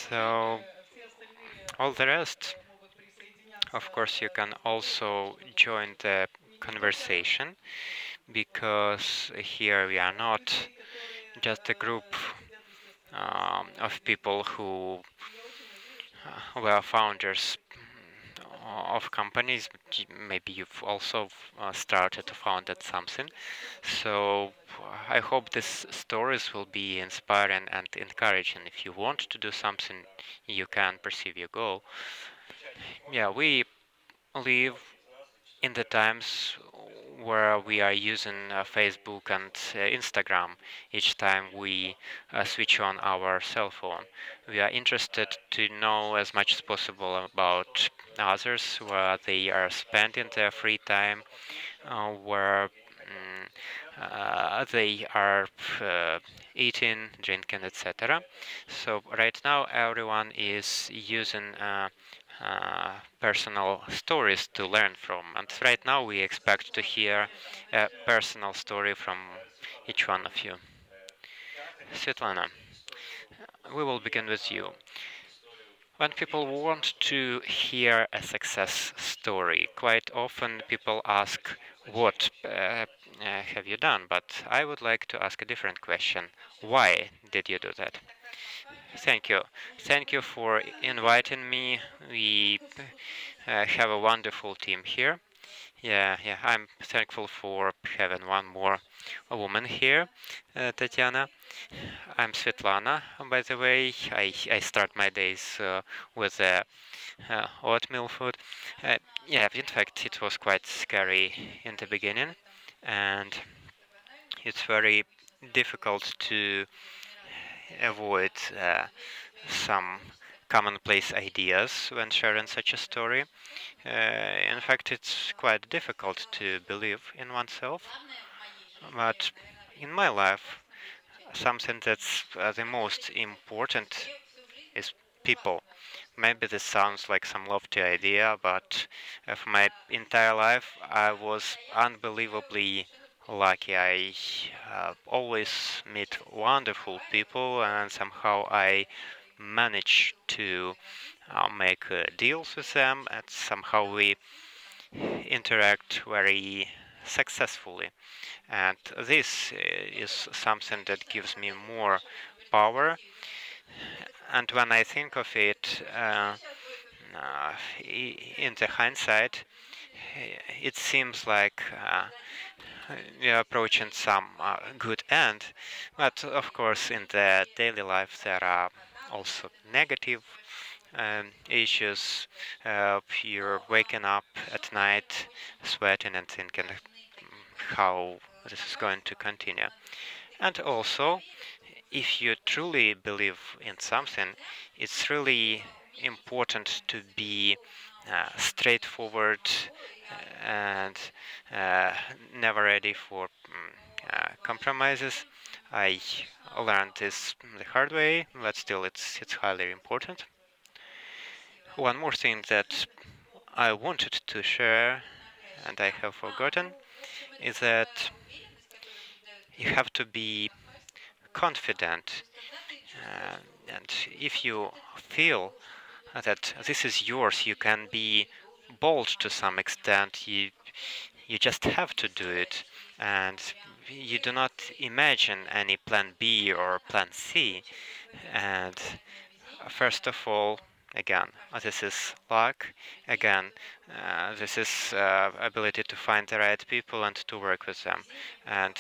So all the rest, of course, you can also join the conversation, because here we are not just a group of people who were founders of companies. Maybe you've also started to founded something. So I hope these stories will be inspiring and encouraging. If you want to do something, you can perceive your goal. Yeah, we live in the times where we are using Facebook and Instagram each time we switch on our cell phone. We are interested to know as much as possible about others, where they are spending their free time, where they are eating, drinking, etc. So right now everyone is using personal stories to learn from. And right now we expect to hear a personal story from each one of you. Svetlana, we will begin with you. When people want to hear a success story, quite often people ask, what have you done? But I would like to ask a different question. Why did you do that? Thank you. Thank you for inviting me. We have a wonderful team here. Yeah, I'm thankful for having one more woman here, Tetyana. I'm Svetlana, by the way. I start my days with oatmeal food. Yeah, in fact, it was quite scary in the beginning, and it's very difficult to avoid some commonplace ideas when sharing such a story. In fact, it's quite difficult to believe in oneself, but in my life, something that's the most important is people. Maybe this sounds like some lofty idea, but for my entire life, I was unbelievably lucky. I always meet wonderful people, and somehow I manage to make deals with them, and somehow we interact very successfully. And this is something that gives me more power. And when I think of it in the hindsight, it seems like we are approaching some good end. But of course, in the daily life, there are also negative issues. You're waking up at night, sweating and thinking how this is going to continue. And also, if you truly believe in something, it's really important to be straightforward and uh, never ready for compromises. I learned this the hard way, but still it's highly important. One more thing that I wanted to share and I have forgotten is that you have to be confident, uh, and if you feel that this is yours, you can be bold to some extent. You just have to do it, and you do not imagine any plan B or plan C. And first of all, again, this is luck. Again, this is ability to find the right people and to work with them. And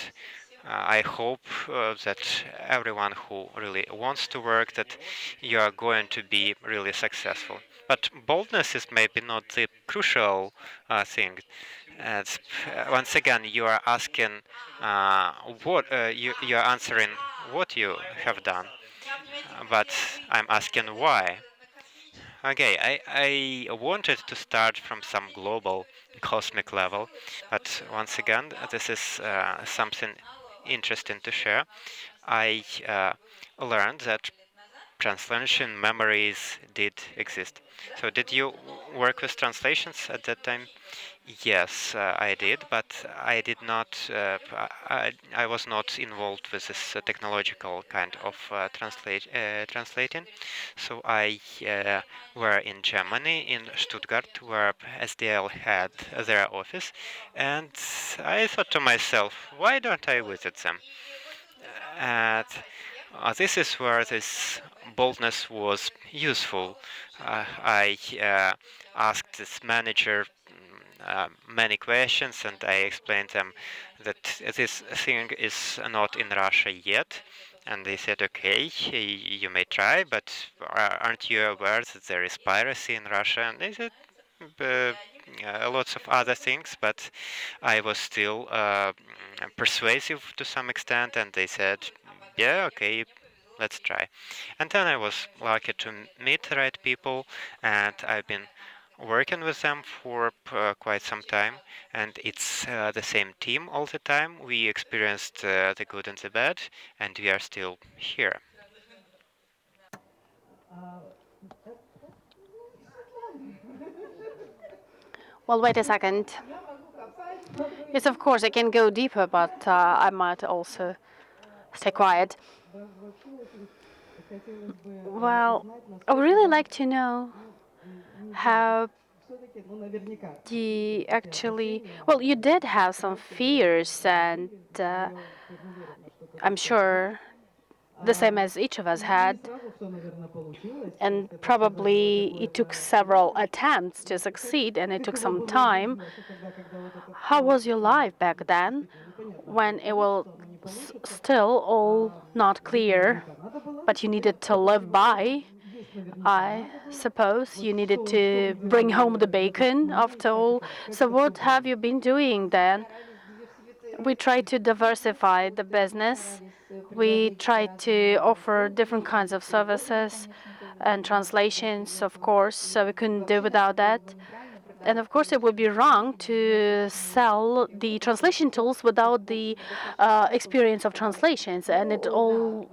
I hope that everyone who really wants to work, that you are going to be really successful. But boldness is maybe not the crucial thing. It's, once again, you are asking what you are answering what you have done, but I'm asking why. Okay, I wanted to start from some global cosmic level, but once again, this is something interesting to share. I learned that translation memories did exist. So, did you work with translations at that time? Yes, I did, but I did not. I was not involved with this technological kind of translating. So I were in Germany, in Stuttgart, where SDL had their office, and I thought to myself, why don't I visit them? And this is where this boldness was useful. I asked this manager many questions, and I explained them that this thing is not in Russia yet. And they said, okay, you may try, but aren't you aware that there is piracy in Russia? And they said, uh, lots of other things, but I was still persuasive to some extent, and they said, yeah, okay, let's try. And then I was lucky to meet the right people, and I've been working with them for quite some time, and it's the same team all the time. We experienced the good and the bad, and we are still here. Well, wait a second. Yes, of course, I can go deeper, but I might also stay quiet. Well, I would really like to know how you actually. Well, you did have some fears, and I'm sure the same as each of us had, and probably it took several attempts to succeed, and it took some time. How was your life back then, when it was still all not clear, but you needed to live by? I suppose you needed to bring home the bacon after all. So what have you been doing then? We try to diversify the business. We try to offer different kinds of services and translations, of course, so we couldn't do without that. And of course, it would be wrong to sell the translation tools without the experience of translations, and it all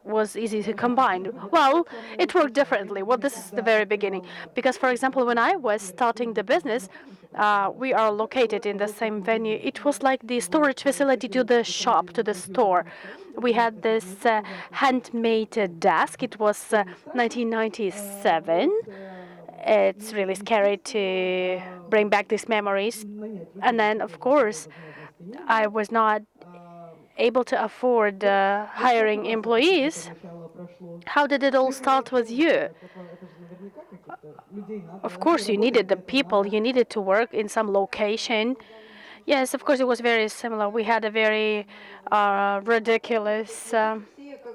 was easy to combine. Well, it worked differently. Well, this is the very beginning. Because, for example, when I was starting the business, we are located in the same venue. It was like the storage facility to the shop, to the store. We had this handmade desk. It was 1997. It's really scary to bring back these memories. And then, of course, I was not able to afford hiring employees. How did it all start with you? Of course, you needed the people, you needed to work in some location. Yes, of course, it was very similar. We had a very ridiculous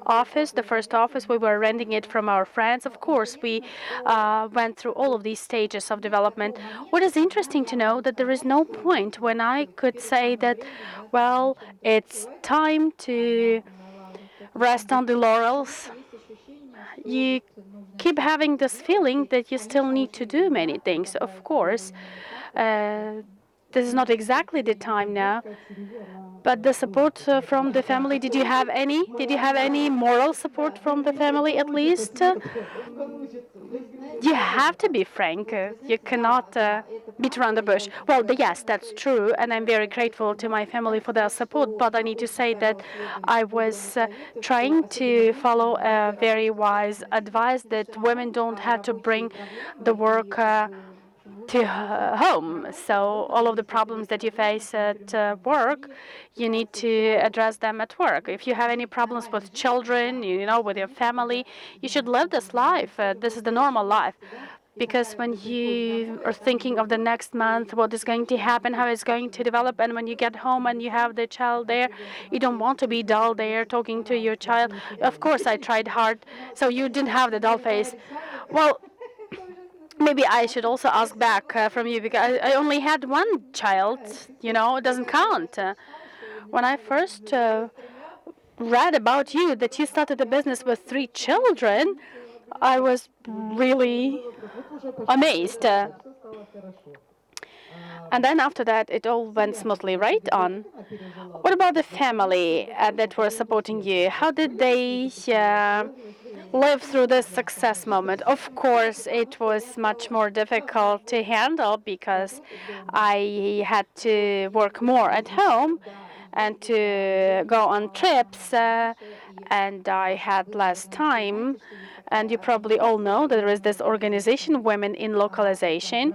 office, the first office. We were renting it from our friends. Of course, we went through all of these stages of development. What is interesting to know that there is no point when I could say that, well, it's time to rest on the laurels. You keep having this feeling that you still need to do many things. Of course, this is not exactly the time now, but the support from the family, did you have any? Did you have any moral support from the family at least? You have to be frank. You cannot beat around the bush. Well, yes, that's true, and I'm very grateful to my family for their support. But I need to say that I was trying to follow a very wise advice that women don't have to bring the work to home. So all of the problems that you face at work, you need to address them at work. If you have any problems with children, with your family, you should live this life. This is the normal life. Because when you are thinking of the next month, what is going to happen, how it's going to develop, and when you get home and you have the child there, you don't want to be dull there talking to your child. Of course, I tried hard, so you didn't have the dull face. Well, maybe I should also ask back from you, because I only had one child. It doesn't count. When I first read about you that you started a business with 3 children, I was really amazed. And then after that, it all went smoothly, right on. What about the family that were supporting you? How did they live through this success moment? Of course, it was much more difficult to handle because I had to work more at home and to go on trips, and I had less time. And you probably all know that there is this organization, Women in Localization.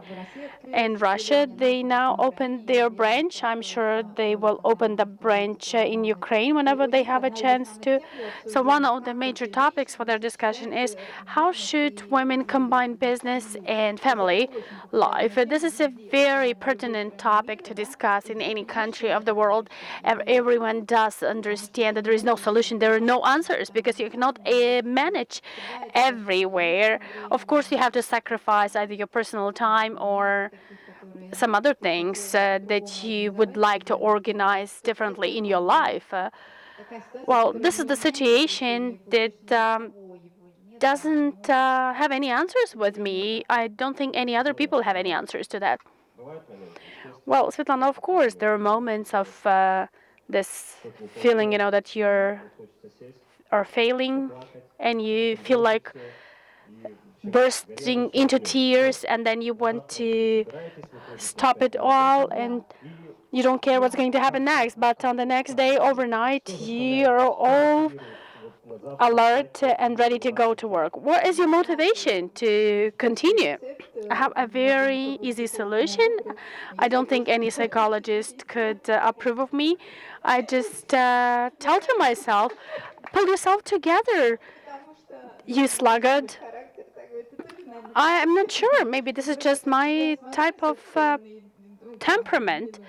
In Russia, they now opened their branch. I'm sure they will open the branch in Ukraine whenever they have a chance to. So one of the major topics for their discussion is how should women combine business and family life. This is a very pertinent topic to discuss in any country of the world. Everyone does understand that there is no solution, there are no answers, because you cannot manage everywhere. Of course, you have to sacrifice either your personal time or some other things that you would like to organize differently in your life. Well, this is the situation that doesn't have any answers with me. I don't think any other people have any answers to that. Well, Svetlana, of course, there are moments of this feeling, that you're are failing, and you feel like bursting into tears, and then you want to stop it all, and you don't care what's going to happen next. But on the next day, overnight, you are all alert and ready to go to work. What is your motivation to continue? I have a very easy solution. I don't think any psychologist could approve of me. I just tell to myself, pull yourself together, you sluggard. I am not sure. Maybe this is just my type of temperament.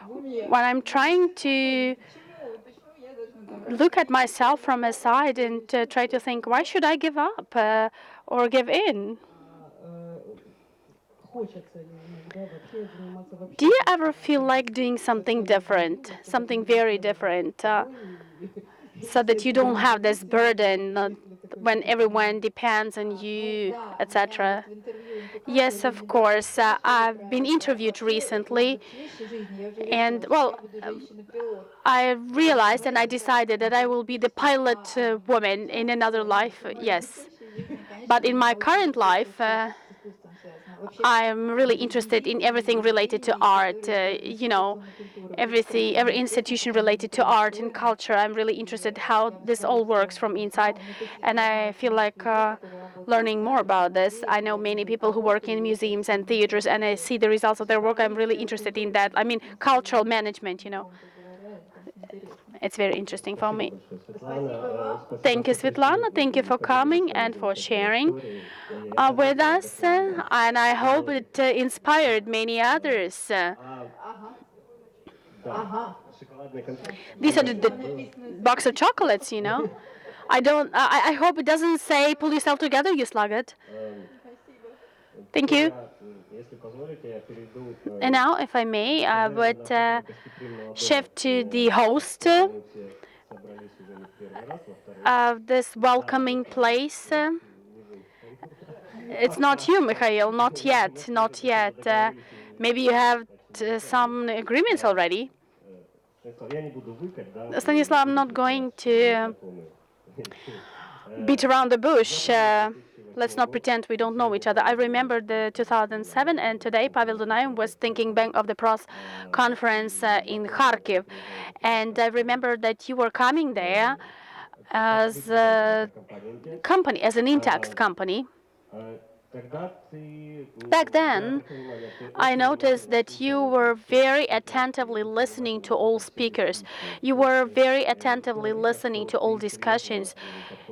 When I'm trying to look at myself from a side and try to think, why should I give up or give in? Do you ever feel like doing something different, something very different, so that you don't have this burden when everyone depends on you, etc.? Yes, of course. I've been interviewed recently, and well, I realized and I decided that I will be the pilot woman in another life. Yes, but in my current life, I'm really interested in everything related to art. Everything, every institution related to art and culture. I'm really interested how this all works from inside, and I feel like learning more about this. I know many people who work in museums and theaters, and I see the results of their work. I'm really interested in that. I mean, cultural management. It's very interesting for me. Thank you, Svetlana. Thank you for coming and for sharing with us. And I hope it inspired many others. These are the box of chocolates. I don't. I hope it doesn't say "pull yourself together, you sluggard." Thank you. And now, if I may, I would shift to the host of this welcoming place. It's not you, Mikhail, not yet, not yet. Maybe you have some agreements already. Stanislav, I'm not going to beat around the bush. Let's not pretend we don't know each other. I remember the 2007, and today Pavel Dunayev was thinking back of the PROS conference in Kharkiv. And I remember that you were coming there as a company, as an in-text company. Back then, I noticed that you were very attentively listening to all speakers. You were very attentively listening to all discussions.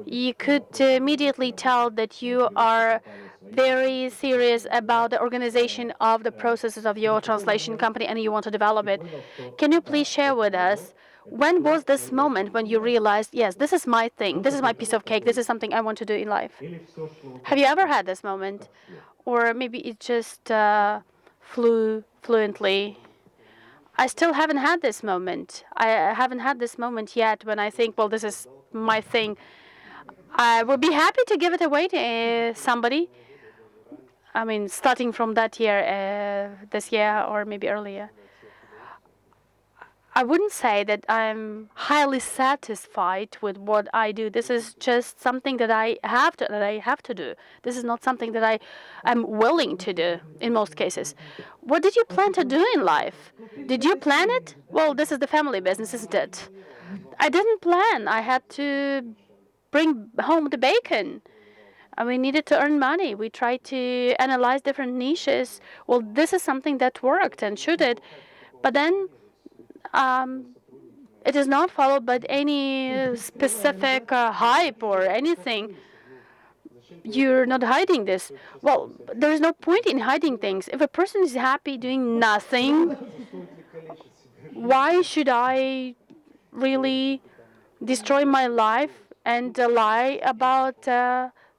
You could immediately tell that you are very serious about the organization of the processes of your translation company and you want to develop it. Can you please share with us, when was this moment when you realized, yes, this is my thing, this is my piece of cake, this is something I want to do in life? Have you ever had this moment? Or maybe it just flew fluently? I still haven't had this moment. I haven't had this moment yet when I think, well, this is my thing. I would be happy to give it away to somebody. I mean, starting from that year, this year, or maybe earlier. I wouldn't say that I'm highly satisfied with what I do. This is just something that I have to do. This is not something that I am willing to do in most cases. What did you plan to do in life? Did you plan it? Well, this is the family business, isn't it? I didn't plan. I had to bring home the bacon. And we needed to earn money. We tried to analyze different niches. Well, this is something that worked and should it. But then um, it is not followed by any specific hype or anything. You're not hiding this. Well, there is no point in hiding things. If a person is happy doing nothing, why should I really destroy my life and lie about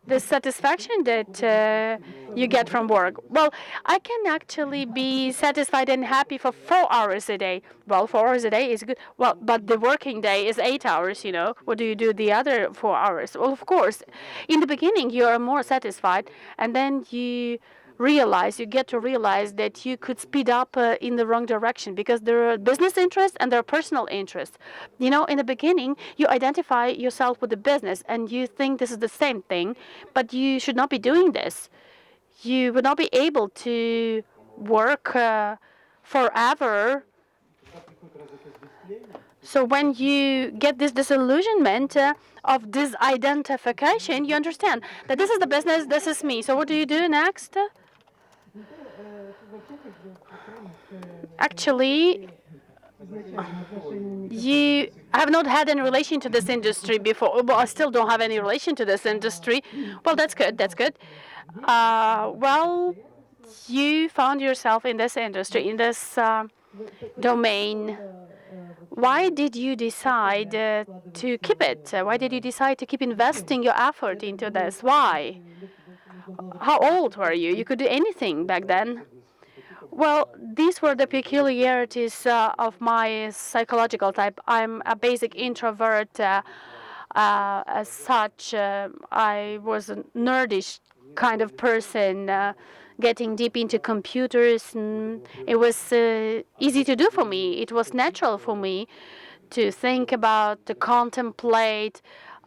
the satisfaction that you get from work? Well, I can actually be satisfied and happy for 4 hours a day. Well, 4 hours a day is good. Well, but the working day is 8 hours, you know. What do you do the other 4 hours? Well, of course, in the beginning you are more satisfied, and then you get to realize that you could speed up in the wrong direction because there are business interests and there are personal interests. You know, in the beginning, you identify yourself with the business and you think this is the same thing, but you should not be doing this. You would not be able to work forever. So when you get this disillusionment of disidentification, you understand that this is the business, this is me. So what do you do next? Actually, you have not had any relation to this industry before. Well, I still don't have any relation to this industry. Well, that's good. That's good. Well, you found yourself in this industry, in this domain. Why did you decide to keep it? Why did you decide to keep investing your effort into this? Why? How old were you? You could do anything back then. Well, these were the peculiarities of my psychological type. I'm a basic introvert. As such, I was a nerdish kind of person, getting deep into computers. And it was easy to do for me. It was natural for me to think about, to contemplate.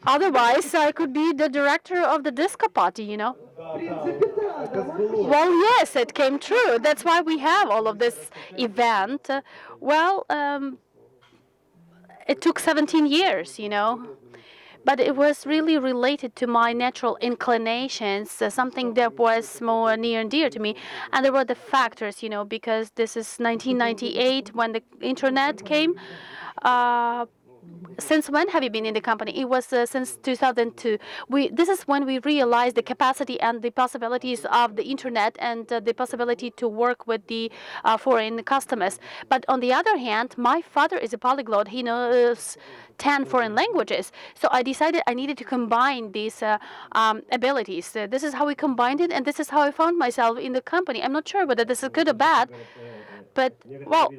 Otherwise, I could be the director of the disco party, you know. Well, yes, it came true. That's why we have all of this event. Well, it took 17 years, you know. But it was really related to my natural inclinations, something that was more near and dear to me. And there were the factors, you know, because this is 1998 when the internet came. Since when have you been in the company? It was since 2002. This is when we realized the capacity and the possibilities of the internet and the possibility to work with the foreign customers. But on the other hand, my father is a polyglot. He knows 10 foreign languages. So I decided I needed to combine these abilities. This is how we combined it, and this is how I found myself in the company. I'm not sure whether this is good or bad, but, well,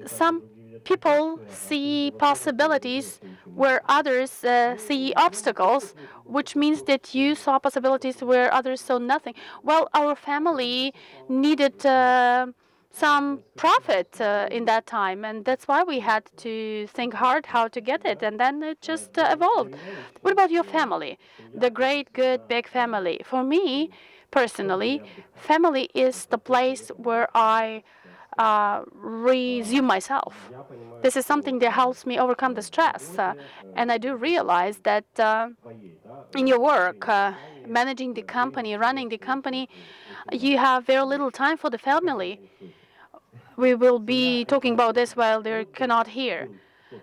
some people see possibilities where others see obstacles, which means that you saw possibilities where others saw nothing. Well, our family needed some profit in that time, and that's why we had to think hard how to get it, and then it just evolved. What about your family? The great, good, big family. For me, personally, family is the place where I resume myself. This is something that helps me overcome the stress. And I do realize that in your work, managing the company, running the company, you have very little time for the family. We will be talking about this while they cannot hear.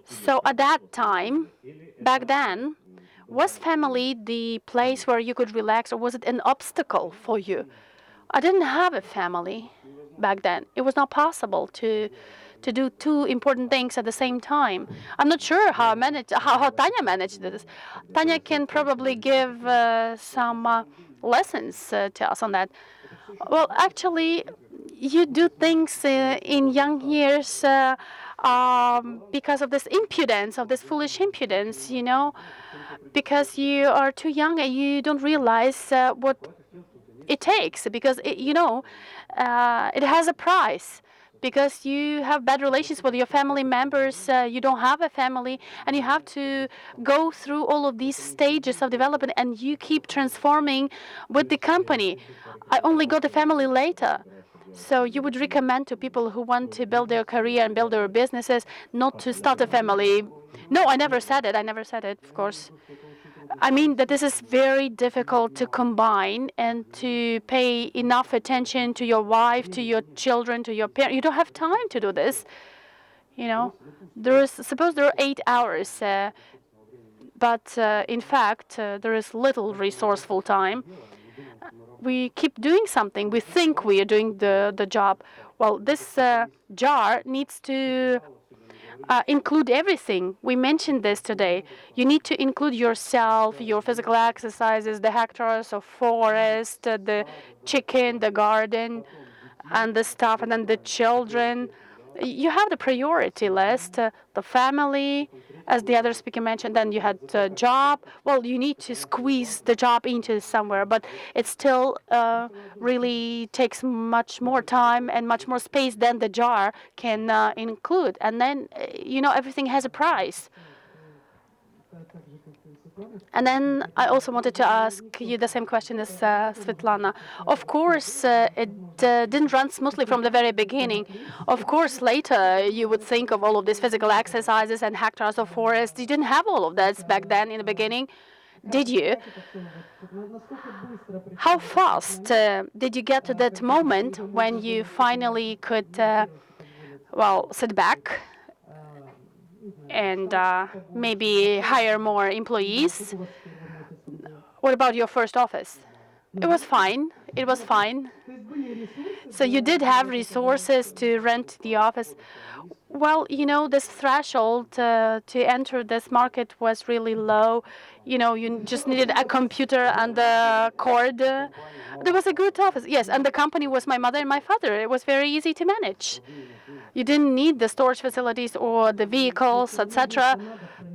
So at that time, back then, was family the place where you could relax, or was it an obstacle for you? I didn't have a family back then. It was not possible to do two important things at the same time. I'm not sure how Tanya managed this. Tanya can probably give some lessons to us on that. Well, actually, you do things in young years because of this impudence, of this foolish impudence, because you are too young and you don't realize what it takes, because it has a price. Because you have bad relations with your family members, you don't have a family, and you have to go through all of these stages of development, and you keep transforming with the company. I only got a family later. So you would recommend to people who want to build their career and build their businesses not to start a family? No, I never said it. I never said it, of course. I mean that this is very difficult to combine and to pay enough attention to your wife, to your children, to your parents. You don't have time to do this. Suppose there are 8 hours, but in fact, there is little resourceful time. We keep doing something. We think we are doing the job. Well, this jar needs to include everything. We mentioned this today. You need to include yourself, your physical exercises, the hectares of forest, the chicken, the garden, and the stuff, and then the children. You have the priority list, the family, as the other speaker mentioned. Then you had a job. Well, you need to squeeze the job into somewhere, but it still really takes much more time and much more space than the jar can include. And then, everything has a price. And then I also wanted to ask you the same question as Svetlana. Of course, it didn't run smoothly from the very beginning. Of course, later you would think of all of these physical exercises and hectares of forest. You didn't have all of that back then in the beginning, did you? How fast did you get to that moment when you finally could, sit back and maybe hire more employees? What about your first office? It was fine. It was fine. So you did have resources to rent the office. Well, this threshold to enter this market was really low. You just needed a computer and a cord. There was a good office, yes, and the company was my mother and my father. It was very easy to manage. You didn't need the storage facilities or the vehicles, etc.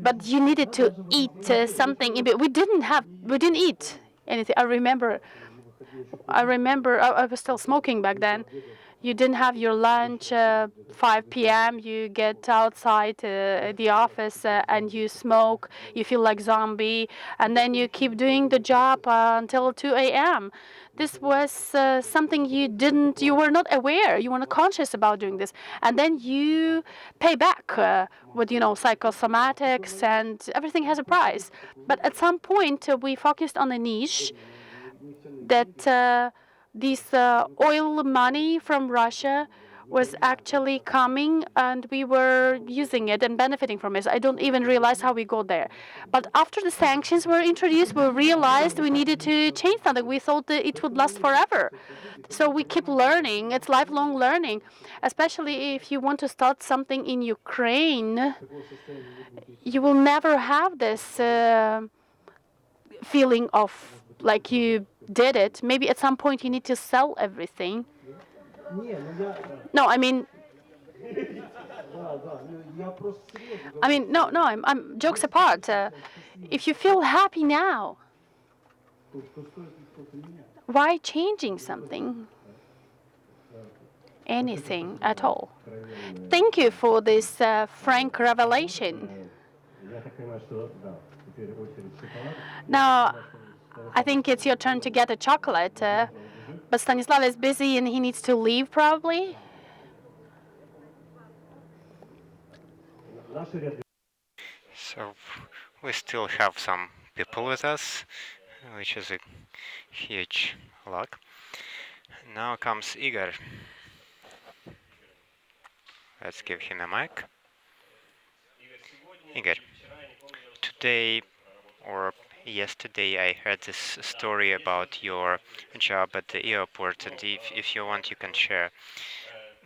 But you needed to eat something. We didn't eat anything. I was still smoking back then. You didn't have your lunch 5 p.m. You get outside the office and you smoke. You feel like zombie, and then you keep doing the job until 2 a.m. This was something you were not aware. You were not conscious about doing this, and then you pay back with psychosomatics, and everything has a price. But at some point, we focused on a niche that this oil money from Russia was actually coming, and we were using it and benefiting from it. I don't even realize how we got there. But after the sanctions were introduced, we realized we needed to change something. We thought that it would last forever. So we keep learning. It's lifelong learning, especially if you want to start something in Ukraine. You will never have this feeling of like you did it. Maybe at some point you need to sell everything. No, no. I'm jokes apart. If you feel happy now, why changing something? Anything at all. Thank you for this frank revelation. Now, I think it's your turn to get a chocolate, but Stanislav is busy and he needs to leave probably. So we still have some people with us, which is a huge luck. Now comes Igor. Let's give him a mic. Igor, today or yesterday I heard this story about your job at the airport, and if you want you can share.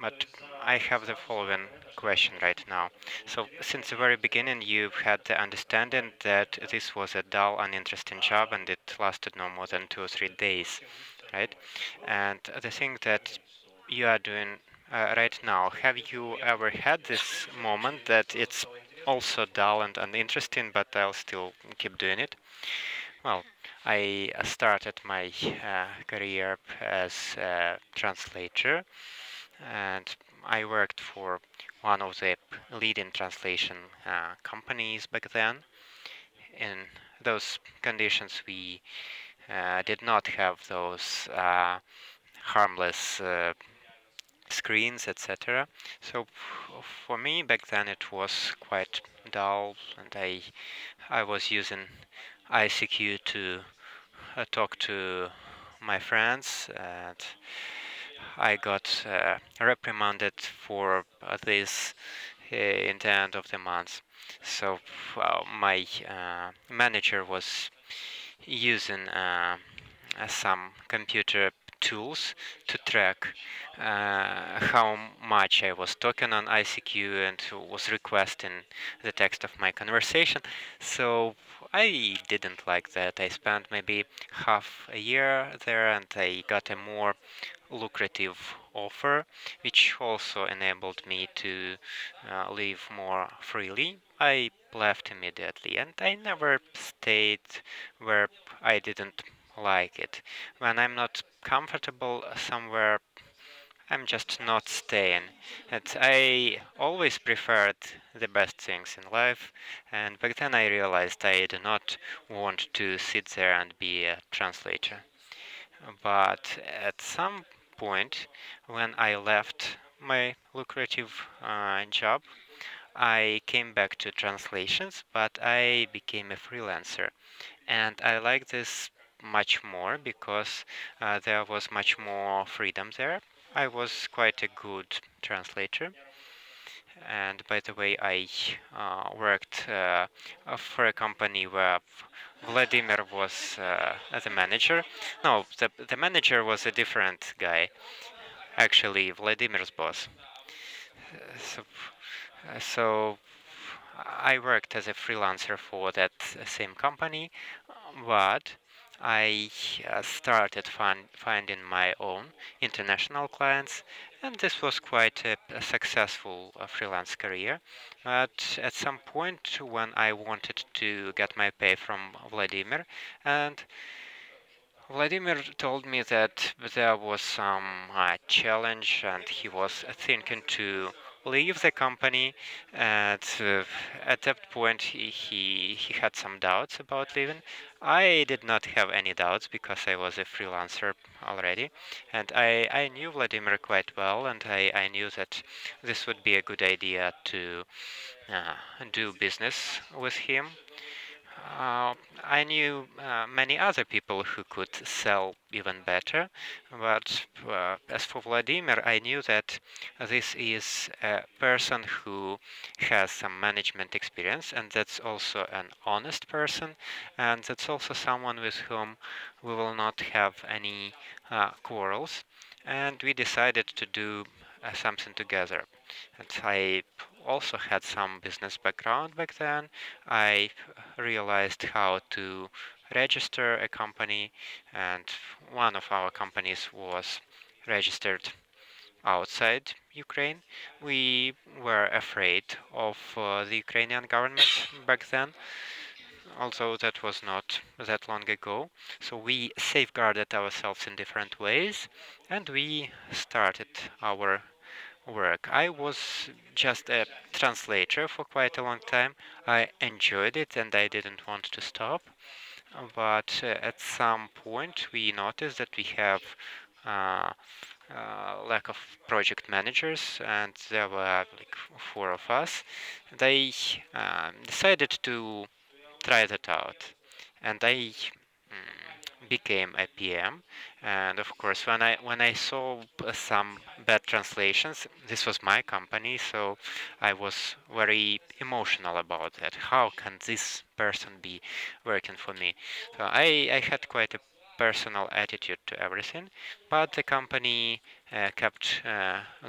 But I have the following question right now. So since the very beginning you've had the understanding that this was a dull, uninteresting job and it lasted no more than 2 or 3 days, right? And the thing that you are doing right now, have you ever had this moment that it's also dull and uninteresting, but I'll still keep doing it? Well, I started my career as a translator, and I worked for one of the leading translation companies back then. In those conditions, we did not have those harmless screens, etc. So for me back then it was quite dull, and I was using ICQ to talk to my friends, and I got reprimanded for this in the end of the month. So my manager was using some computer tools to track how much I was talking on ICQ and was requesting the text of my conversation. So I didn't like that. I spent maybe half a year there, and I got a more lucrative offer, which also enabled me to live more freely. I left immediately, and I never stayed where I didn't like it. When I'm not comfortable somewhere, I'm just not staying. And I always preferred the best things in life, and back then I realized I do not want to sit there and be a translator. But at some point, when I left my lucrative job, I came back to translations, but I became a freelancer. And I like this much more because there was much more freedom there. I was quite a good translator. And by the way, I worked for a company where Vladimir was the manager. No, the manager was a different guy, actually, Vladimir's boss. So, so I worked as a freelancer for that same company, but I started finding my own international clients, and this was quite a successful freelance career. But at some point, when I wanted to get my pay from Vladimir, and Vladimir told me that there was some challenge, and he was thinking to leave the company. And at that point, he had some doubts about leaving. I did not have any doubts because I was a freelancer already, and I knew Vladimir quite well, and I knew that this would be a good idea to uh, do business with him. uh, I knew many other people who could sell even better, but as for Vladimir, I knew that this is a person who has some management experience, and that's also an honest person, and that's also someone with whom we will not have any quarrels. And we decided to do something together. And I also had some business background back then. I realized how to register a company, and one of our companies was registered outside Ukraine. We were afraid of the Ukrainian government back then, although that was not that long ago. So we safeguarded ourselves in different ways, and we started our work. I was just a translator for quite a long time. I enjoyed it and I didn't want to stop. But at some point, we noticed that we have uh, lack of project managers, and there were like four of us. They decided to try that out, and I became a PM. And of course, when I saw some bad translations, this was my company, so I was very emotional about that. How can this person be working for me? So I had quite a personal attitude to everything, but the company kept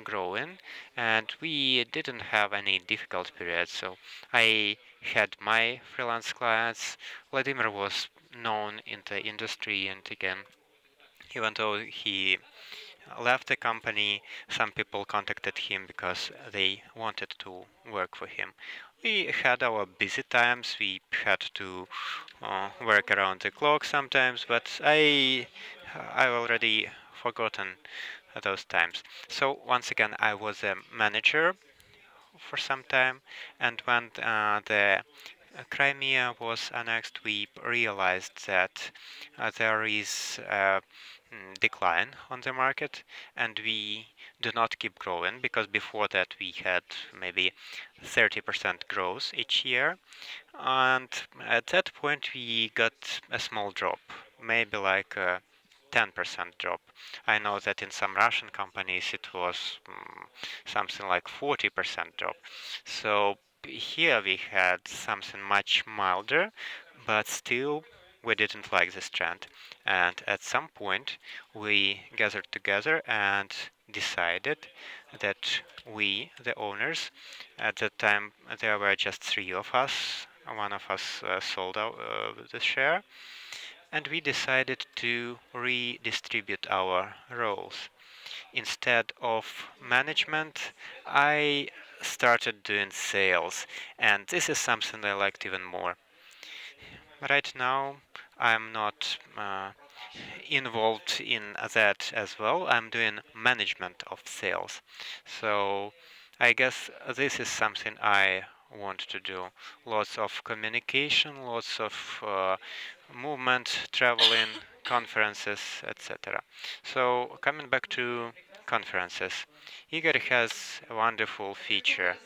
growing, and we didn't have any difficult periods. So I had my freelance clients. Vladimir was known in the industry, and again, even though he left the company. Some people contacted him because they wanted to work for him. We had our busy times. We had to work around the clock sometimes, but I've already forgotten those times. So once again, I was a manager for some time, and when the Crimea was annexed, we realized that there is a decline on the market, and we do not keep growing because before that we had maybe 30% growth each year, and at that point we got a small drop, maybe like a 10% drop. I know that in some Russian companies it was something like 40% drop. So here we had something much milder, but still we didn't like this trend. And at some point we gathered together and decided that we, the owners, at that time there were just three of us. One of us sold out the share, and we decided to redistribute our roles. Instead of management, I started doing sales, and this is something I liked even more. Right now, I'm not involved in that as well. I'm doing management of sales. So I guess this is something I want to do. Lots of communication, lots of movement, traveling, conferences, etc. So coming back to conferences, Igor has a wonderful feature.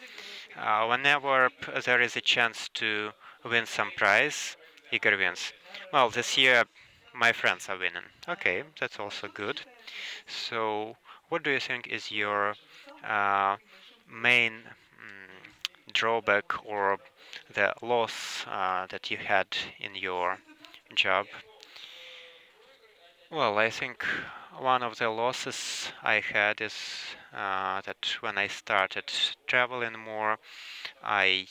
Whenever there is a chance to win some prize, Igor wins. Well, this year my friends are winning. Okay, that's also good. So, what do you think is your uh, main drawback or the loss that you had in your job? Well, I think one of the losses I had is that when I started traveling more, I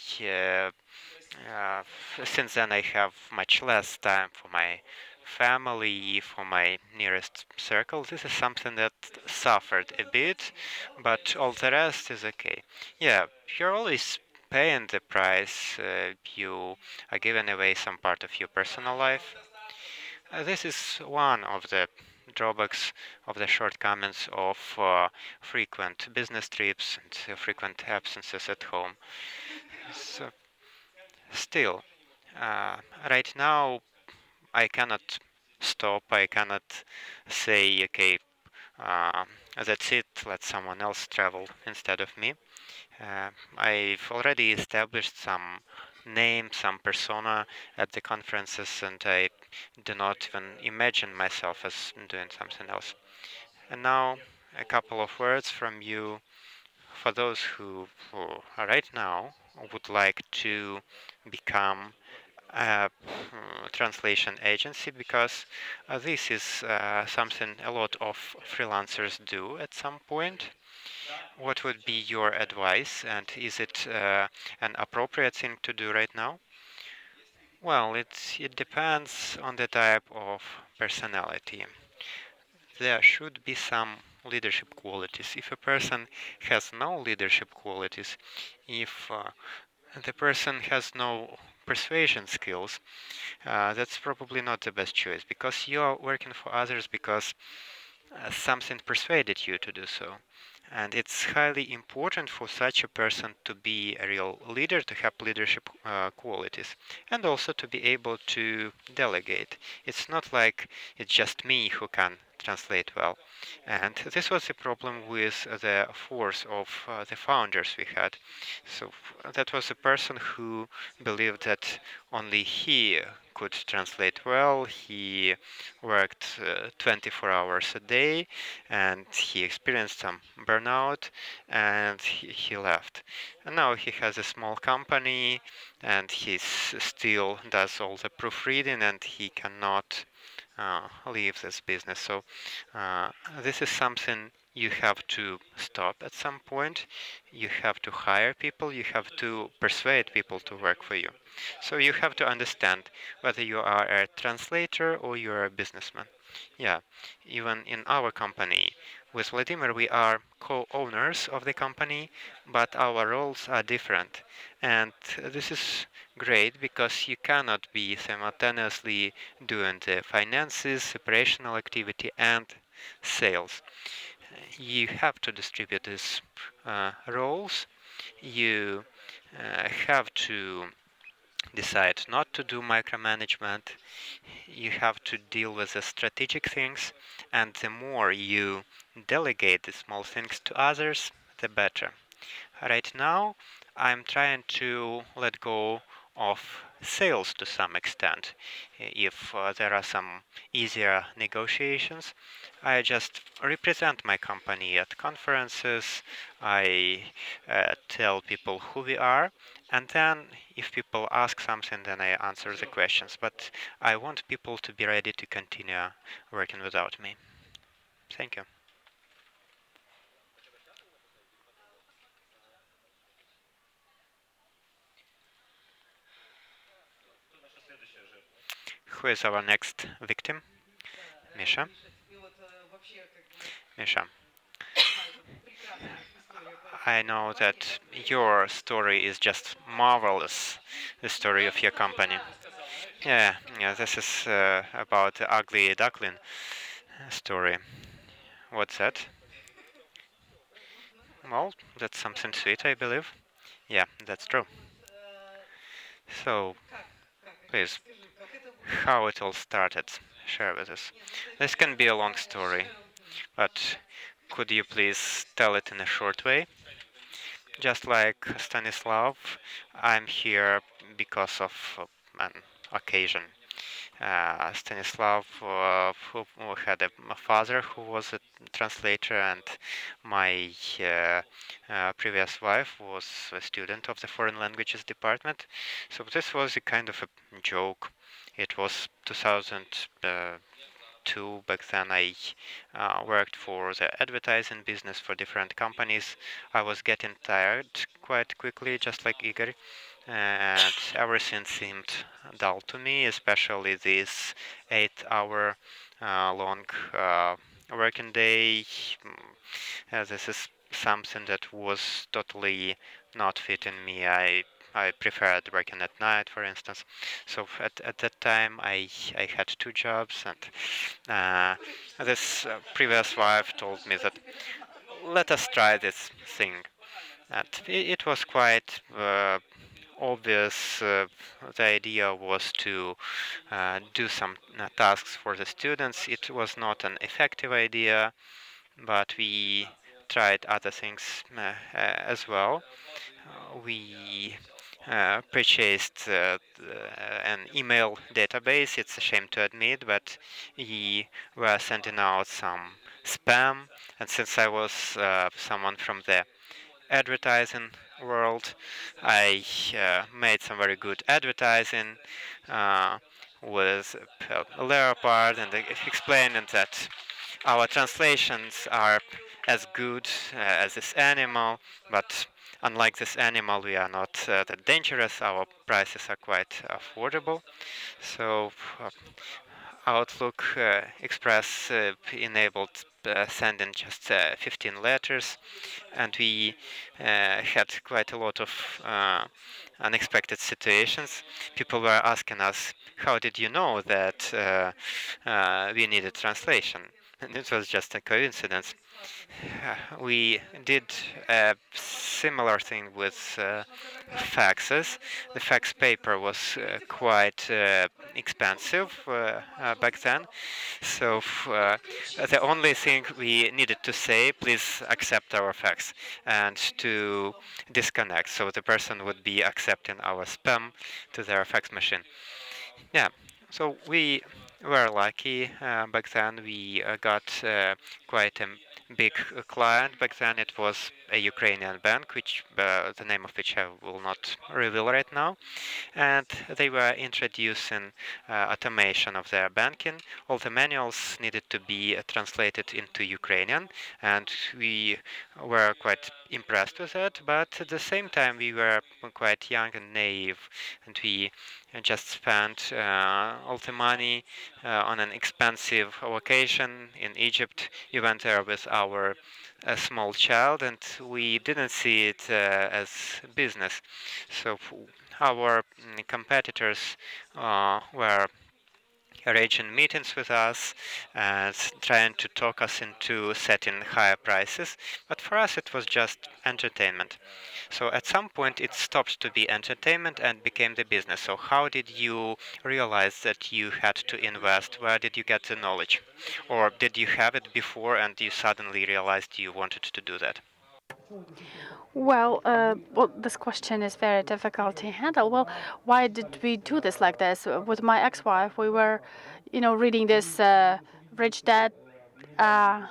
since then I have much less time for my family, for my nearest circle. This is something that suffered a bit, but all the rest is okay. Yeah, you're always paying the price. You are giving away some part of your personal life. This is one of the drawbacks of the shortcomings of frequent business trips and frequent absences at home. So, still, uh, right now I cannot stop. I cannot say, okay, uh, that's it, let someone else travel instead of me. I've already established some name, some persona at the conferences, and I do not even imagine myself as doing something else. And now, a couple of words from you for those who right now would like to become a translation agency, because this is something a lot of freelancers do at some point. What would be your advice, and is it an appropriate thing to do right now? Well, it depends on the type of personality. There should be some leadership qualities. If a person has no leadership qualities, if the person has no persuasion skills, that's probably not the best choice, because you are working for others because something persuaded you to do so. And it's highly important for such a person to be a real leader, to have leadership qualities, and also to be able to delegate. It's not like it's just me who can translate well. And this was the problem with the force of the founders we had. So that was a person who believed that only he could translate well. He worked 24 hours a day, and he experienced some burnout, and he left. And now he has a small company, and he still does all the proofreading, and he cannot leave this business. So this is something you have to stop at some point. You have to hire people, you have to persuade people to work for you. So you have to understand whether you are a translator or you are a businessman. Yeah, even in our company, With Volodymyr, we are co-owners of the company, but our roles are different. And this is great because you cannot be simultaneously doing the finances, operational activity, and sales. You have to distribute these roles. You have to decide not to do micromanagement. You have to deal with the strategic things, and the more you delegate the small things to others, the better. Right now, I'm trying to let go of sales to some extent. If there are some easier negotiations, I just represent my company at conferences. I tell people who we are, and then if people ask something, then I answer the questions. But I want people to be ready to continue working without me. Thank you. Who is our next victim? Misha. Misha, I know that your story is just marvelous, the story of your company. Yeah, this is about the ugly duckling story. What's that? Well, that's something sweet, I believe. Yeah, that's true. So, please, how it all started, share with us. This can be a long story, but could you please tell it in a short way? Just like Stanislav, I'm here because of an occasion. Stanislav, who had a father who was a translator, and my previous wife was a student of the foreign languages department. So this was a kind of a joke. It was 2002. Back then I worked for the advertising business for different companies. I was getting tired quite quickly, just like Igor, and everything seemed dull to me, especially this 8 hour long working day. This is something that was totally not fitting me. I preferred working at night, for instance. So at that time, I had 2 jobs, and this previous wife told me that let us try this thing. And it was quite obvious. The idea was to do some tasks for the students. It was not an effective idea, but we tried other things as well. We purchased an email database. It's a shame to admit, but we were sending out some spam. And since I was someone from the advertising world, I made some very good advertising uh, with a leopard, and explaining that our translations are as good as this animal, but unlike this animal, we are not that dangerous. Our prices are quite affordable. So Outlook Express enabled sending just 15 letters, and we had quite a lot of unexpected situations. People were asking us, how did you know that we needed translation? And it was just a coincidence. We did a similar thing with faxes. The fax paper was quite expensive back then, so the only thing we needed to say, please accept our fax, and to disconnect, so the person would be accepting our spam to their fax machine. Yeah, so we were lucky back then. We got quite a big client. Back then it was a Ukrainian bank, which the name of which I will not reveal right now. And they were introducing automation of their banking. All the manuals needed to be translated into Ukrainian, and we were quite impressed with that. But at the same time, we were quite young and naive, and we just spent all the money on an expensive vacation in Egypt. you went there with our small child, and we didn't see it as business. So our competitors were arranging meetings with us and trying to talk us into setting higher prices, but for us it was just entertainment. So at some point it stopped to be entertainment and became the business. So how did you realize that you had to invest? Where did you get the knowledge? Or did you have it before and you suddenly realized you wanted to do that? Well, this question is very difficult to handle. Well, why did we do this like this? With my ex-wife, we were, reading this Rich Dad, uh,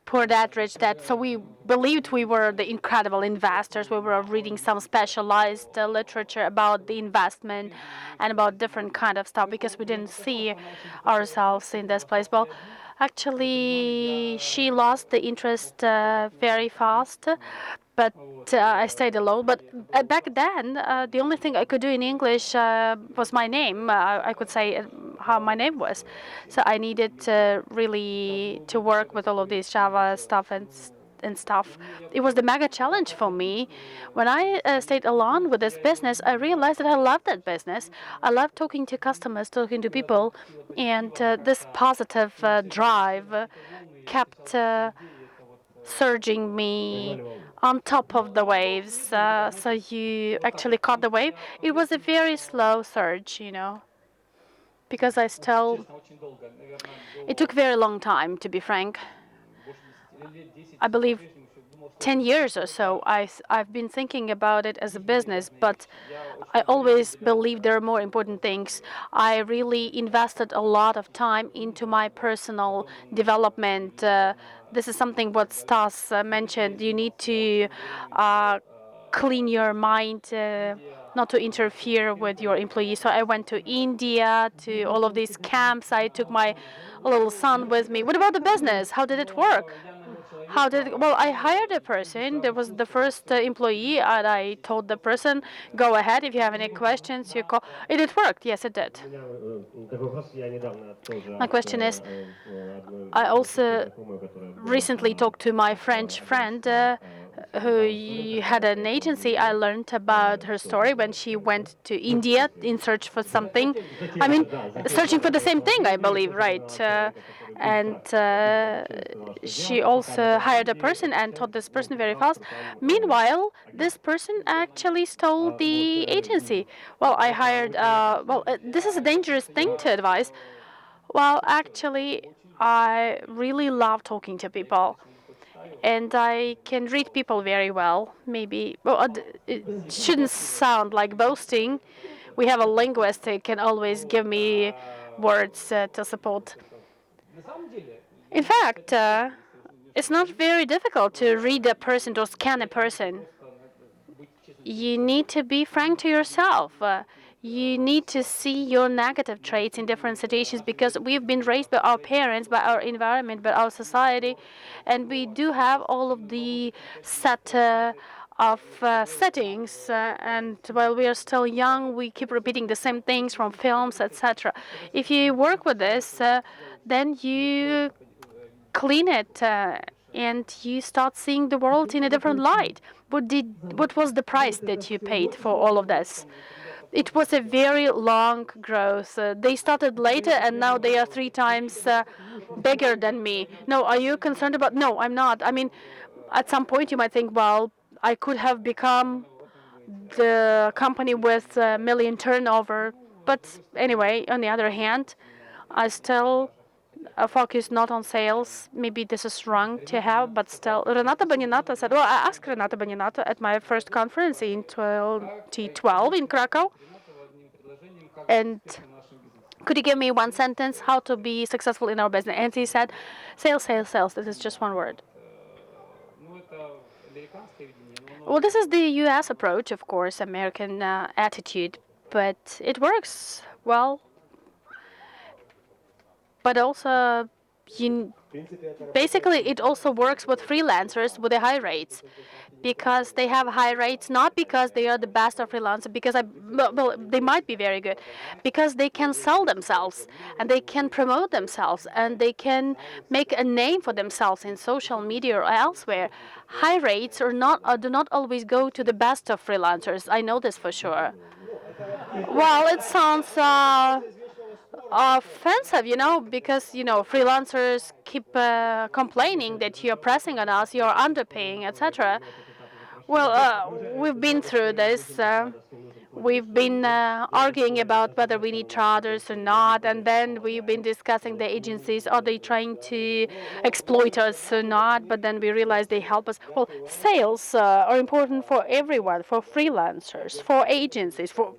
Poor Dad, Rich Dad. So we believed we were the incredible investors. We were reading some specialized literature about the investment and about different kind of stuff because we didn't see ourselves in this place. Well, actually, she lost the interest very fast, but I stayed alone. But back then, the only thing I could do in English was my name. I could say how my name was. So I needed really to work with all of these Java stuff and stuff. It was the mega challenge for me. When I stayed alone with this business, I realized that I love that business. I love talking to customers, talking to people, and this positive drive kept surging me on top of the waves. So you actually caught the wave. It was a very slow surge, because I still. It took very long time, to be frank. I believe 10 years or so, I've been thinking about it as a business, but I always believe there are more important things. I really invested a lot of time into my personal development. This is something what Stas mentioned. You need to clean your mind, not to interfere with your employees. So I went to India, to all of these camps. I took my little son with me. What about the business? How did it work? Well, I hired a person. There was the first employee, and I told the person, go ahead. If you have any questions, you call. It worked. Yes, it did. My question is, I also recently talked to my French friend who had an agency. I learned about her story when she went to India in search for something. I mean, searching for the same thing, I believe, right? And she also hired a person and taught this person very fast. Meanwhile, this person actually stole the agency. Well, I hired, this is a dangerous thing to advise. Well, actually, I really love talking to people, and I can read people very well. Maybe, well, it shouldn't sound like boasting. We have a linguist who can always give me words to support. In fact, it's not very difficult to read a person or scan a person. You need to be frank to yourself. You need to see your negative traits in different situations because we've been raised by our parents, by our environment, by our society, and we do have all of the set of settings. And while we are still young, we keep repeating the same things from films, etc. If you work with this, then you clean it and you start seeing the world in a different light. What was the price that you paid for all of this? It was a very long growth. They started later and now they are 3 times bigger than me. No, are you concerned about? No, I'm not. I mean, at some point you might think, well, I could have become the company with a million turnover. But anyway, on the other hand, I still focus not on sales. Maybe this is wrong to have, but still. Renata Baninata said, well, I asked Renata Baninata at my first conference in 2012 in Krakow. And could you give me one sentence how to be successful in our business? And he said, sales, sales, sales. This is just one word. Well, this is the U.S. approach, of course, American attitude, but it works well. But also, basically, it also works with freelancers with the high rates. because they have high rates, not because they are the best of freelancers, because well, they might be very good, because they can sell themselves and they can promote themselves and they can make a name for themselves in social media or elsewhere. High rates do not always go to the best of freelancers. I know this for sure. Well, it sounds offensive, because freelancers keep complaining that you're pressing on us, you're underpaying, etc. Well, we've been through this. We've been arguing about whether we need charters or not, and then we've been discussing the agencies. Are they trying to exploit us or not? But then we realize they help us. Well, sales are important for everyone, for freelancers, for agencies, for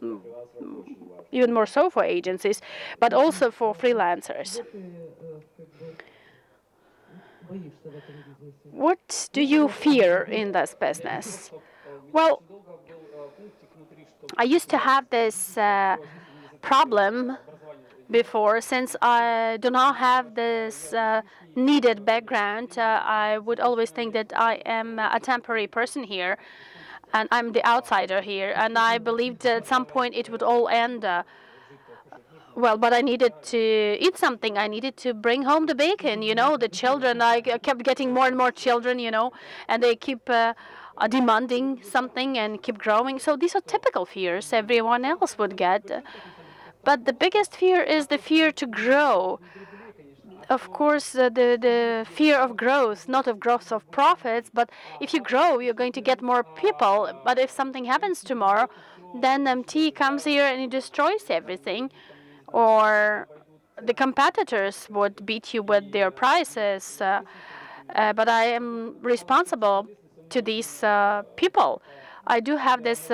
even more so for agencies, but also for freelancers. What do you fear in this business? Well, I used to have this problem before. Since I do not have this needed background, I would always think that I am a temporary person here and I'm the outsider here, and I believed at some point it would all end. Well, but I needed to eat something. I needed to bring home the bacon. The children, I kept getting more and more children, and they keep demanding something and keep growing. So these are typical fears everyone else would get. But the biggest fear is the fear to grow. Of course, the fear of growth, not of growth of profits, but if you grow, you're going to get more people. But if something happens tomorrow, then MT comes here and it destroys everything. Or the competitors would beat you with their prices. But I am responsible to these people. I do have this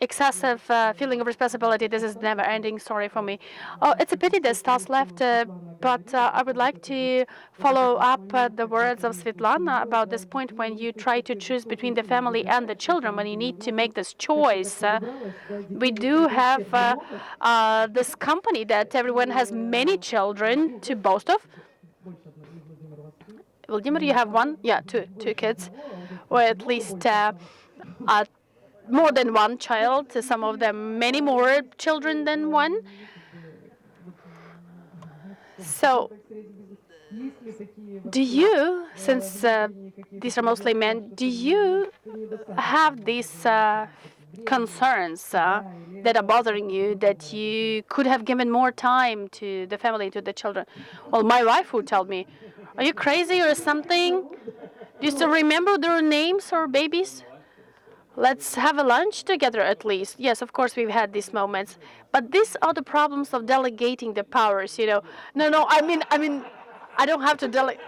excessive feeling of responsibility. This is never-ending story for me. Oh, it's a pity that Stas left, but I would like to follow up the words of Svetlana about this point when you try to choose between the family and the children, when you need to make this choice. We do have this company that everyone has many children to boast of. Volodymyr, you have one? Yeah, two kids, or at least more than one child. Some of them many more children than one. So, do you, since these are mostly men, do you have these concerns that are bothering you, that you could have given more time to the family, to the children? Well, my wife would tell me, are you crazy or something? Do you still remember their names or babies? Let's have a lunch together at least. Yes, of course we've had these moments, but these are the problems of delegating the powers. No. I mean, I don't have to delegate.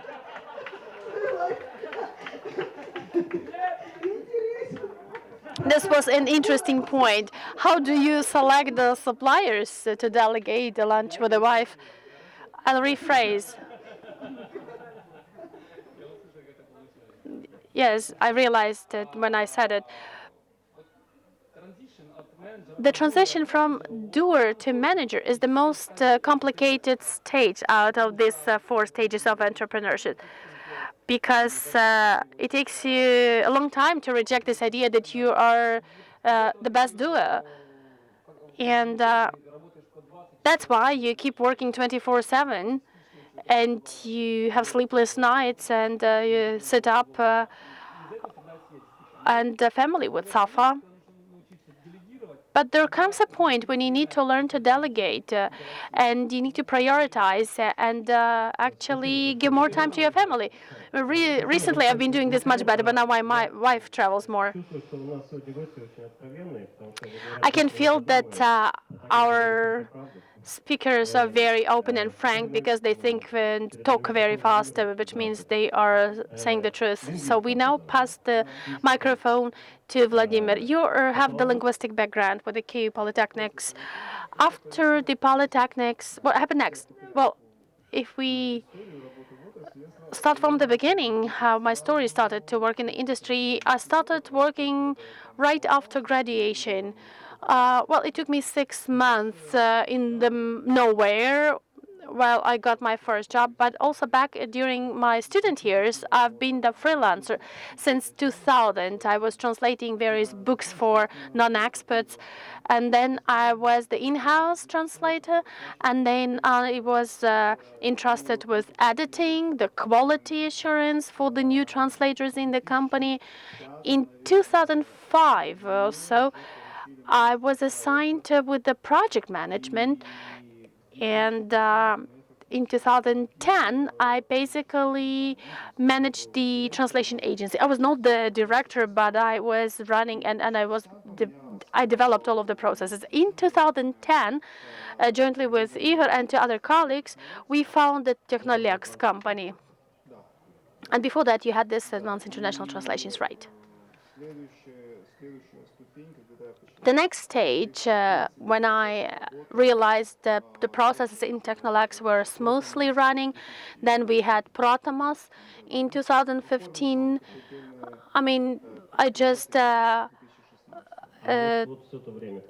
This was an interesting point. How do you select the suppliers to delegate the lunch with the wife? I'll rephrase. Yes, I realized that when I said it. The transition from doer to manager is the most complicated stage out of these 4 stages of entrepreneurship, because it takes you a long time to reject this idea that you are the best doer. And that's why you keep working 24/7, and you have sleepless nights, and you sit up, and the family would suffer. But there comes a point when you need to learn to delegate, and you need to prioritize and actually give more time to your family. Recently, I've been doing this much better, but now my wife travels more. I can feel that our speakers are very open and frank because they think and talk very fast, which means they are saying the truth. So we now pass the microphone to Volodymyr. You have the linguistic background with the KU Polytechnics. After the Polytechnics, what happened next? Well, if we start from the beginning, how my story started to work in the industry, I started working right after graduation. Well, it took me 6 months in the nowhere while I got my first job, but also back during my student years, I've been the freelancer since 2000. I was translating various books for non-experts, and then I was the in-house translator, and then I was entrusted with editing, the quality assurance for the new translators in the company. In 2005 or so, I was assigned with the project management, and in 2010, I basically managed the translation agency. I was not the director, but I was running, and I developed all of the processes. In 2010, jointly with Igor and two other colleagues, we founded Technolex company. And before that, you had this advanced international translations, right? The next stage, when I realized that the processes in Technolex were smoothly running, then we had Protamos in 2015. I mean, I just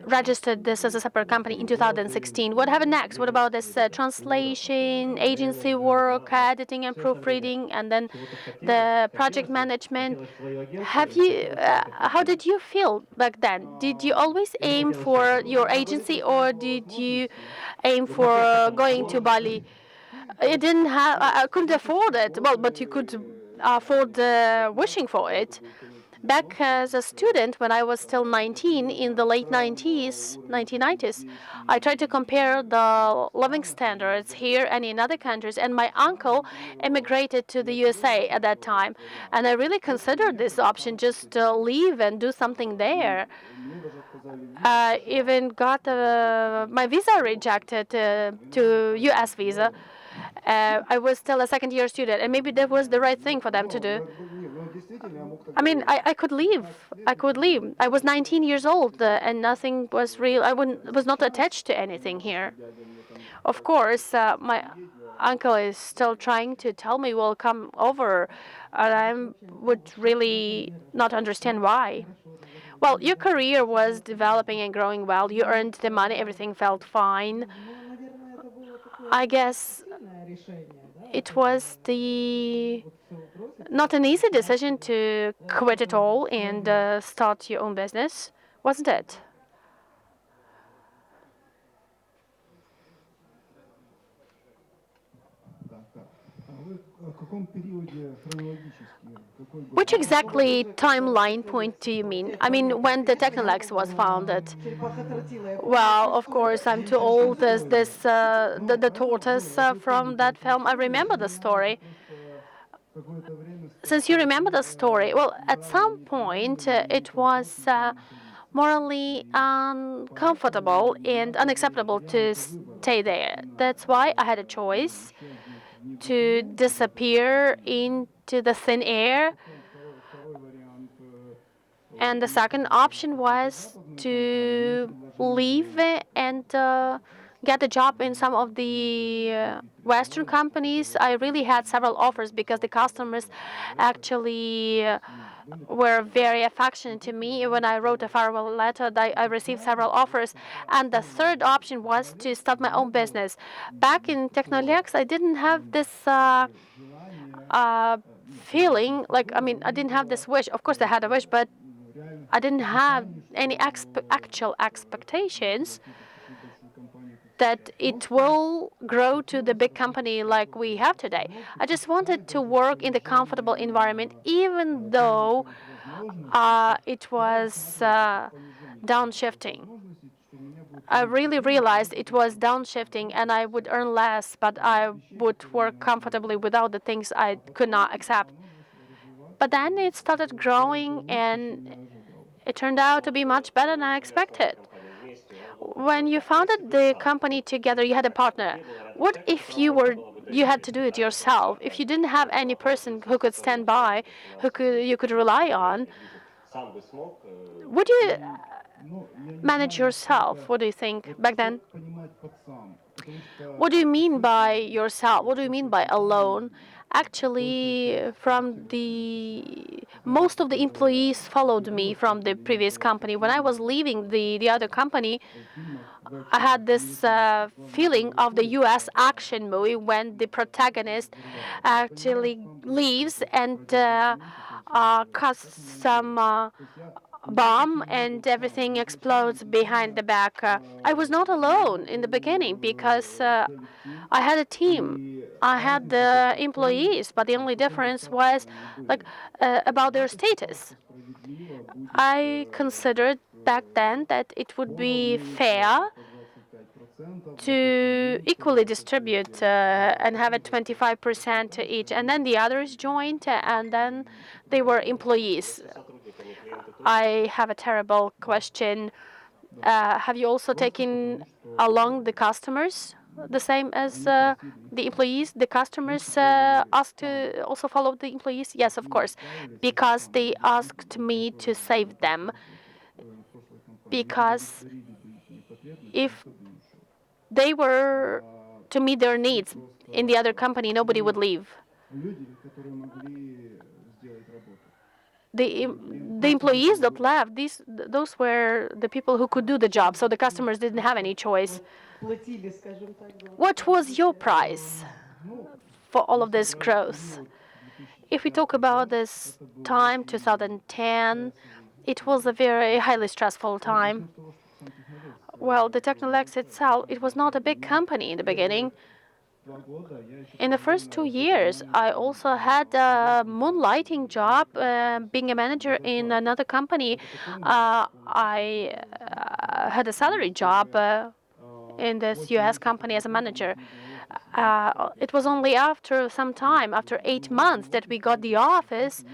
registered this as a separate company in 2016. What happened next? What about this translation, agency work, editing and proofreading, and then the project management? How did you feel back then? Did you always aim for your agency, or did you aim for going to Bali? You didn't have, I couldn't afford it. Well, but you could afford wishing for it. Back as a student, when I was still 19, in the late 1990s, I tried to compare the living standards here and in other countries, and my uncle immigrated to the USA at that time, and I really considered this option, just to leave and do something there. I even got my visa rejected to US visa. I was still a second-year student, and maybe that was the right thing for them to do. I mean, I could leave. I could leave. I was 19 years old, and nothing was real. I was not attached to anything here. Of course, my uncle is still trying to tell me, "Well, come over," and I would really not understand why. Well, your career was developing and growing well. You earned the money. Everything felt fine. I guess it was not an easy decision to quit it all and start your own business, wasn't it? Which exactly timeline point do you mean? I mean, when the Technolex was founded? Well, of course, I'm too old as the tortoise from that film. I remember the story. Since you remember the story, well, at some point it was morally uncomfortable and unacceptable to stay there. That's why I had a choice to disappear into the thin air. And the second option was to leave and get a job in some of the Western companies. I really had several offers because the customers actually were very affectionate to me. When I wrote a farewell letter, I received several offers. And the third option was to start my own business. Back in Technolex, I didn't have this feeling, like, I mean, I didn't have this wish. Of course, I had a wish, but I didn't have any actual expectations that it will grow to the big company like we have today. I just wanted to work in the comfortable environment, even though it was downshifting. I really realized it was downshifting and I would earn less, but I would work comfortably without the things I could not accept. But then it started growing and it turned out to be much better than I expected. When you founded the company together, you had a partner. What if you had to do it yourself? If you didn't have any person who could stand by, you could rely on, would you manage yourself? What do you think back then? What do you mean by yourself? What do you mean by alone? Actually, most of the employees followed me from the previous company. When I was leaving the other company, I had this feeling of the U.S. action movie when the protagonist actually leaves and casts some bomb and everything explodes behind the back. I was not alone in the beginning because I had a team. I had the employees, but the only difference was like about their status. I considered back then that it would be fair to equally distribute and have it 25% each, and then the others joined, and then they were employees. I have a terrible question. Have you also taken along the customers the same as the employees? The customers asked to also follow the employees? Yes, of course, because they asked me to save them. Because if they were to meet their needs in the other company, nobody would leave. The employees that left, those were the people who could do the job, so the customers didn't have any choice. What was your price for all of this growth? If we talk about this time, 2010, it was a very highly stressful time. Well, the Technolex itself, it was not a big company in the beginning. In the first 2 years, I also had a moonlighting job, being a manager in another company. I had a salary job in this U.S. company as a manager. It was only after some time, after 8 months, that we got the office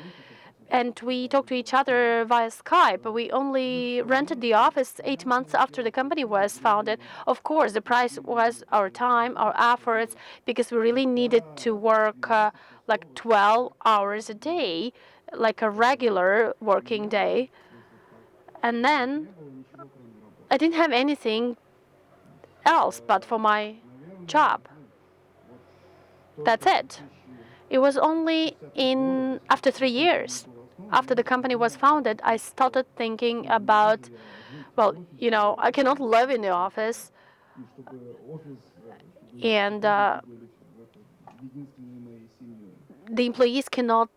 and we talked to each other via Skype. We only rented the office 8 months after the company was founded. Of course, the price was our time, our efforts, because we really needed to work like 12 hours a day, like a regular working day. And then I didn't have anything else but for my job. That's it. It was only after 3 years, after the company was founded, I started thinking about, well, I cannot live in the office, and the employees cannot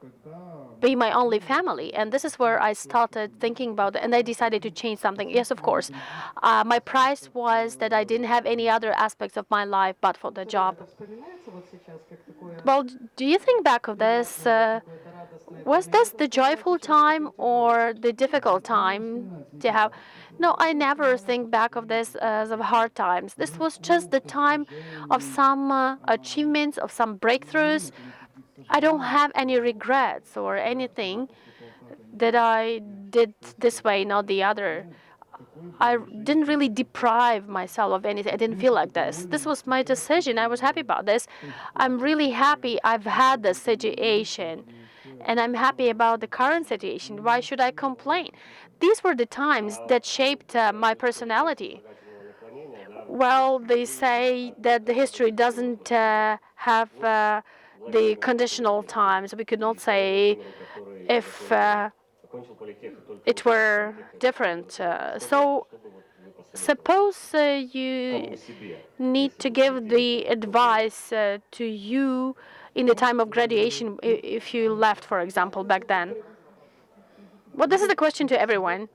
be my only family. And this is where I started thinking about it, and I decided to change something. Yes, of course. My price was that I didn't have any other aspects of my life but for the job. Well, do you think back of this? Was this the joyful time or the difficult time to have? No, I never think back of this as of hard times. This was just the time of some achievements, of some breakthroughs. I don't have any regrets or anything that I did this way, not the other. I didn't really deprive myself of anything. I didn't feel like this. This was my decision. I was happy about this. I'm really happy I've had this situation. And I'm happy about the current situation. Why should I complain? These were the times that shaped my personality. Well, they say that the history doesn't have the conditional times. We could not say if it were different. So suppose you need to give the advice to you in the time of graduation if you left, for example, back then. Well, this is the question to everyone.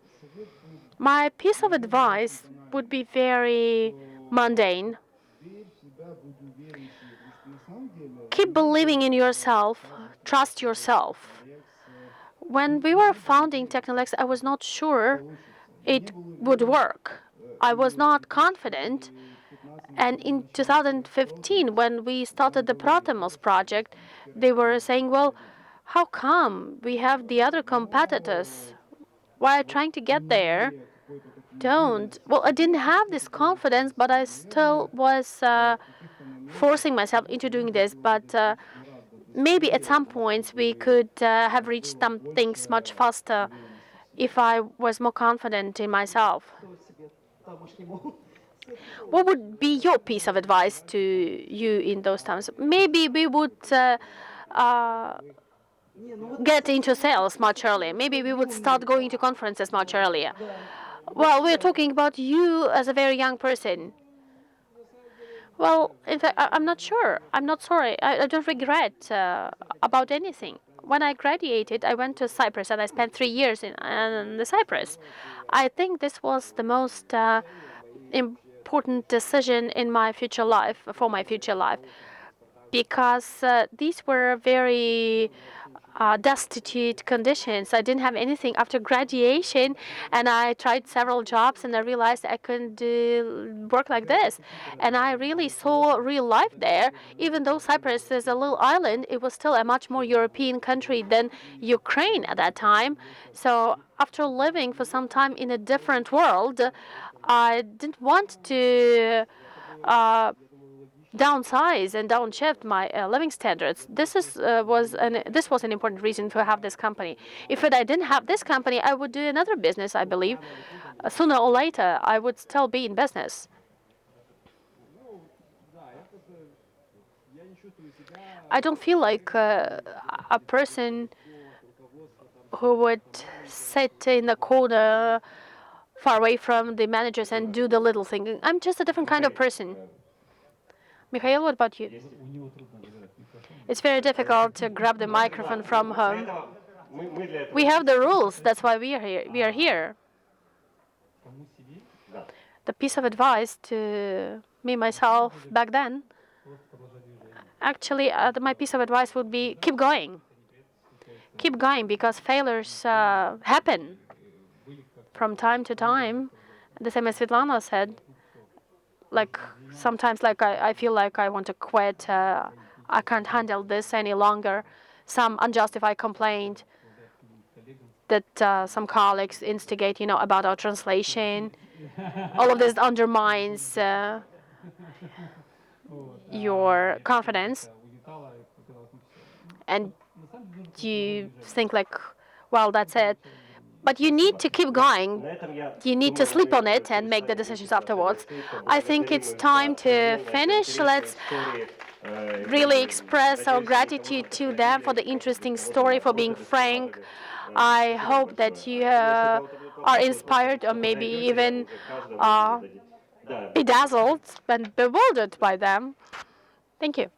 My piece of advice would be very mundane. Keep believing in yourself. Trust yourself. When we were founding Technolex, I was not sure it would work. I was not confident. And in 2015, when we started the Protemos project, they were saying, well, how come we have the other competitors? Why are trying to get there? Don't. Well, I didn't have this confidence, but I still was forcing myself into doing this. But maybe at some points we could have reached some things much faster if I was more confident in myself. What would be your piece of advice to you in those times? Maybe we would get into sales much earlier. Maybe we would start going to conferences much earlier. Well, we're talking about you as a very young person. Well, in fact, I'm not sure. I'm not sorry. I don't regret about anything. When I graduated, I went to Cyprus and I spent 3 years in the Cyprus. I think this was the most important decision in my future life, for my future life, because these were very destitute conditions. I didn't have anything after graduation, and I tried several jobs, and I realized I couldn't do work like this. And I really saw real life there. Even though Cyprus is a little island, it was still a much more European country than Ukraine at that time. So after living for some time in a different world, I didn't want to downsize and downshift my living standards. This was an important reason to have this company. If I didn't have this company, I would do another business. I believe sooner or later I would still be in business. I don't feel like a person who would sit in the corner far away from the managers and do the little thing. I'm just a different kind of person. Mikhail, what about you? It's very difficult to grab the microphone from home. We have the rules. That's why we are here. We are here. The piece of advice to me, myself, back then, actually, my piece of advice would be keep going. Keep going, because failures happen from time to time. The same as Svetlana said. Like sometimes, like I feel like I want to quit. I can't handle this any longer. Some unjustified complaint that some colleagues instigate, about our translation. All of this undermines your confidence, and you think like, well, that's it. But you need to keep going. You need to sleep on it and make the decisions afterwards. I think it's time to finish. Let's really express our gratitude to them for the interesting story, for being frank. I hope that you are inspired or maybe even bedazzled and bewildered by them. Thank you.